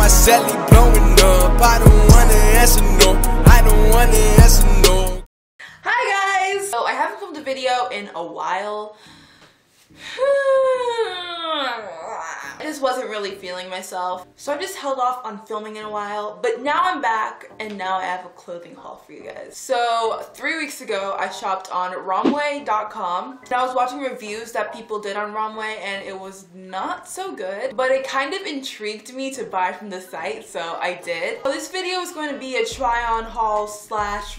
my celly blowing up. I don't wanna answer no. I don't wanna answer no. Hi guys! So I haven't filmed a video in a while. I just wasn't really feeling myself, so I just held off on filming in a while, but now I'm back and now I have a clothing haul for you guys. So 3 weeks ago I shopped on ROMWE.com and I was watching reviews that people did on ROMWE and it was not so good, but it kind of intrigued me to buy from the site, so I did. So this video is going to be a try on haul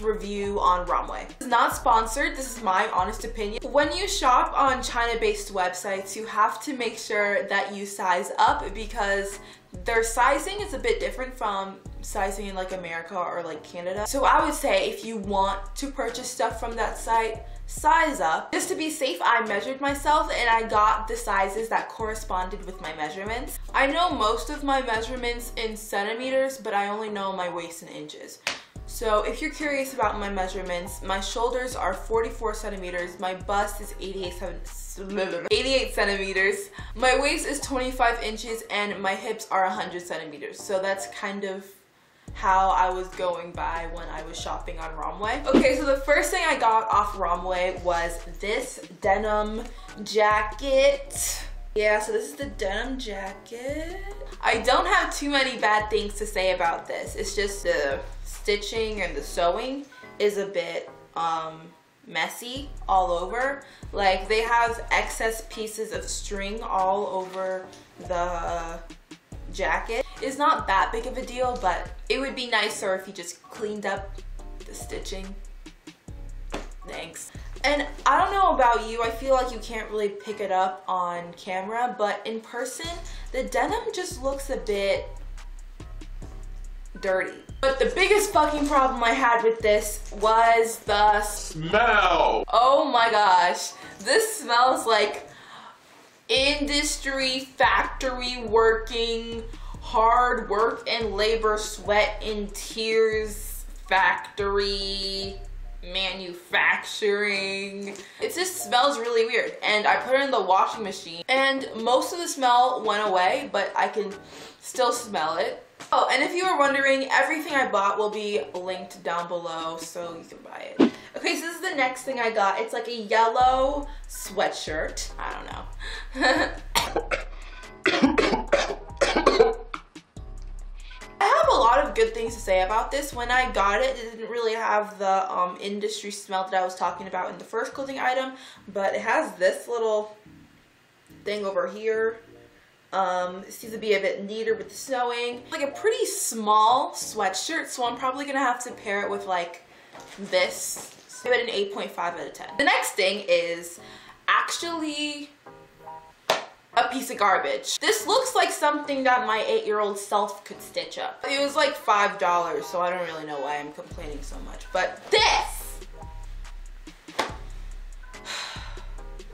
/ review on ROMWE. It's not sponsored, this is my honest opinion. When you shop on China-based websites, you have to make sure that you size up because their sizing is a bit different from sizing in like America or like Canada. So I would say if you want to purchase stuff from that site, size up. Just to be safe, I measured myself and I got the sizes that corresponded with my measurements. I know most of my measurements in centimeters, but I only know my waist in inches. So if you're curious about my measurements, my shoulders are 44 centimeters, my bust is 88 centimeters, my waist is 25 inches, and my hips are 100 centimeters. So that's kind of how I was going by when I was shopping on ROMWE. Okay, so the first thing I got off ROMWE was this denim jacket. Yeah, so this is the denim jacket. I don't have too many bad things to say about this. It's just the stitching and the sewing is a bit messy all over. Like they have excess pieces of string all over the jacket. It's not that big of a deal, but it would be nicer if you just cleaned up the stitching. Thanks. And I don't know about you, I feel like you can't really pick it up on camera, but in person, the denim just looks a bit dirty. But the biggest fucking problem I had with this was the smell. Oh my gosh. This smells like industry, factory working, hard work and labor, sweat and tears, factory, manufacturing. It just smells really weird. And I put it in the washing machine and most of the smell went away, but I can still smell it. Oh, and if you were wondering, everything I bought will be linked down below so you can buy it. Okay, so this is the next thing I got. It's like a yellow sweatshirt. I don't know. I have a lot of good things to say about this. When I got it, it didn't really have the industry smell that I was talking about in the first clothing item, but it has this little thing over here. It seems to be a bit neater with the sewing. Like a pretty small sweatshirt, so I'm probably gonna have to pair it with like this. So give it an 8.5 out of 10. The next thing is actually a piece of garbage. This looks like something that my 8-year-old self could stitch up. It was like $5, so I don't really know why I'm complaining so much. But this!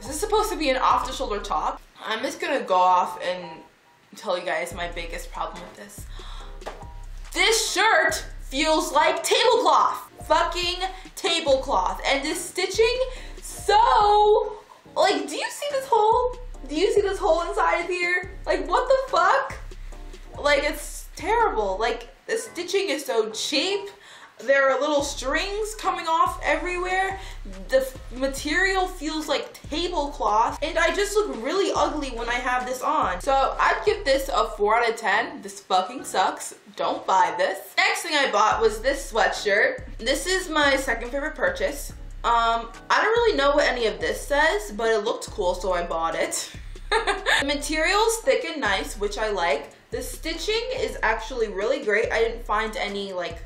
Is this supposed to be an off-the-shoulder top? I'm just gonna go off and tell you guys my biggest problem with this. This shirt feels like tablecloth. Fucking tablecloth. And this stitching, so, like, do you see this hole? Do you see this hole inside of here? Like, what the fuck? Like, it's terrible. Like, the stitching is so cheap. There are little strings coming off everywhere. The material feels like tablecloth. And I just look really ugly when I have this on. So I'd give this a 4 out of 10. This fucking sucks. Don't buy this. Next thing I bought was this sweatshirt. This is my second favorite purchase. I don't really know what any of this says, but it looked cool, so I bought it. The material's thick and nice, which I like. The stitching is actually really great. I didn't find any like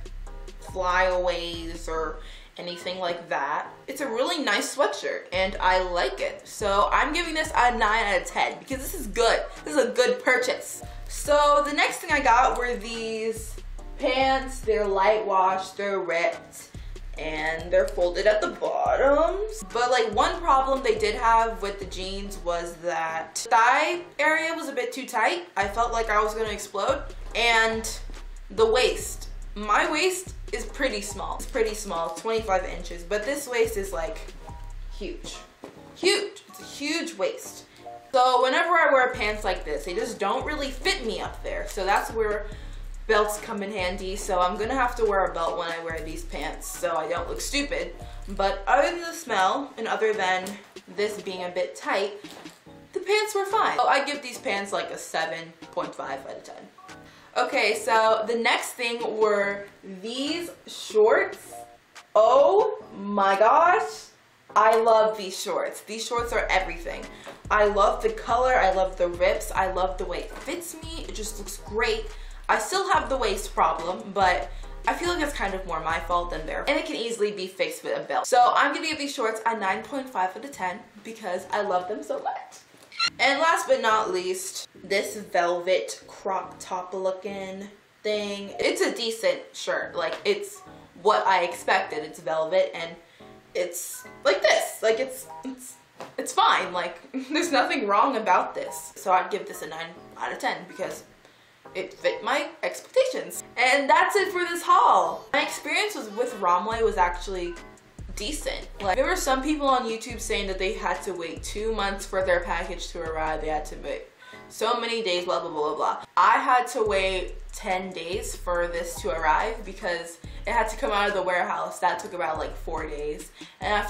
flyaways or anything like that. It's a really nice sweatshirt and I like it. So I'm giving this a 9 out of 10 because this is good. This is a good purchase. So the next thing I got were these pants. They're light wash, they're ripped, and they're folded at the bottoms. But like one problem they did have with the jeans was that thigh area was a bit too tight. I felt like I was gonna explode. And the waist. My waist is pretty small. It's pretty small, 25 inches, but this waist is like huge. Huge. It's a huge waist. So whenever I wear pants like this, they just don't really fit me up there. So that's where belts come in handy, so I'm gonna have to wear a belt when I wear these pants so I don't look stupid. But other than the smell, and other than this being a bit tight, the pants were fine. So I give these pants like a 7.5 out of 10. Okay, so the next thing were these shorts. Oh my gosh, I love these shorts. These shorts are everything. I love the color, I love the rips, I love the way it fits me. It just looks great. I still have the waist problem, but I feel like it's kind of more my fault than theirs. And it can easily be fixed with a belt. So I'm gonna give these shorts a 9.5 out of 10 because I love them so much. And last but not least, this velvet crop top looking thing. It's a decent shirt. Like, it's what I expected. It's velvet and it's like this. Like, it's fine. Like, there's nothing wrong about this. So I'd give this a 9 out of 10 because it fit my expectations. And that's it for this haul. My experience with ROMWE was actually decent. Like, there were some people on YouTube saying that they had to wait 2 months for their package to arrive. They had to wait so many days, blah, blah, blah, blah. I had to wait 10 days for this to arrive because it had to come out of the warehouse. That took about like 4 days. And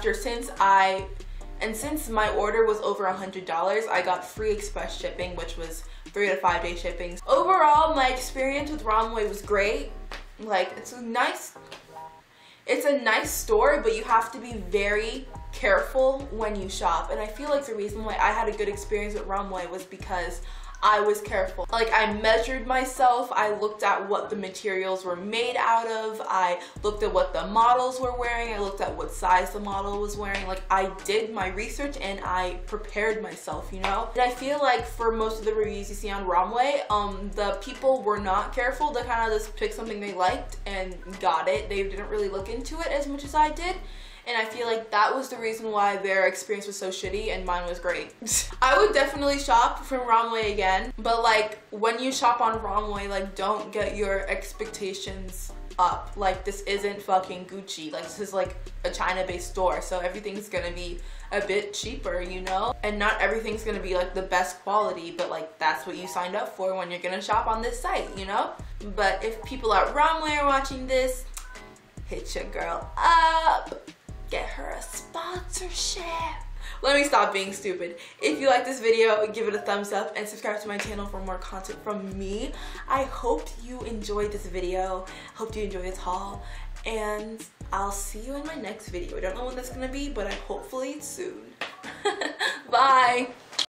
since my order was over $100, I got free express shipping, which was 3 to 5 day shipping. Overall, my experience with ROMWE was great. Like, it's a nice store, but you have to be very careful when you shop. And I feel like the reason why I had a good experience with ROMWE was because I was careful. Like, I measured myself, I looked at what the materials were made out of, I looked at what the models were wearing, I looked at what size the model was wearing. Like, I did my research and I prepared myself, you know? And I feel like for most of the reviews you see on ROMWE, the people were not careful. They kind of just picked something they liked and got it. They didn't really look into it as much as I did. And I feel like that was the reason why their experience was so shitty and mine was great. I would definitely shop from ROMWE again, but like, when you shop on ROMWE, like, don't get your expectations up. Like, this isn't fucking Gucci. Like, this is like a China-based store, so everything's gonna be a bit cheaper, you know? And not everything's gonna be like the best quality, but like, that's what you signed up for when you're gonna shop on this site, you know? But if people at ROMWE are watching this, hit your girl up. Get her a sponsorship. Let me stop being stupid. If you like this video, give it a thumbs up and subscribe to my channel for more content from me. I hope you enjoyed this video. Hope you enjoyed this haul. And I'll see you in my next video. I don't know when that's gonna be, but hopefully it's soon. Bye.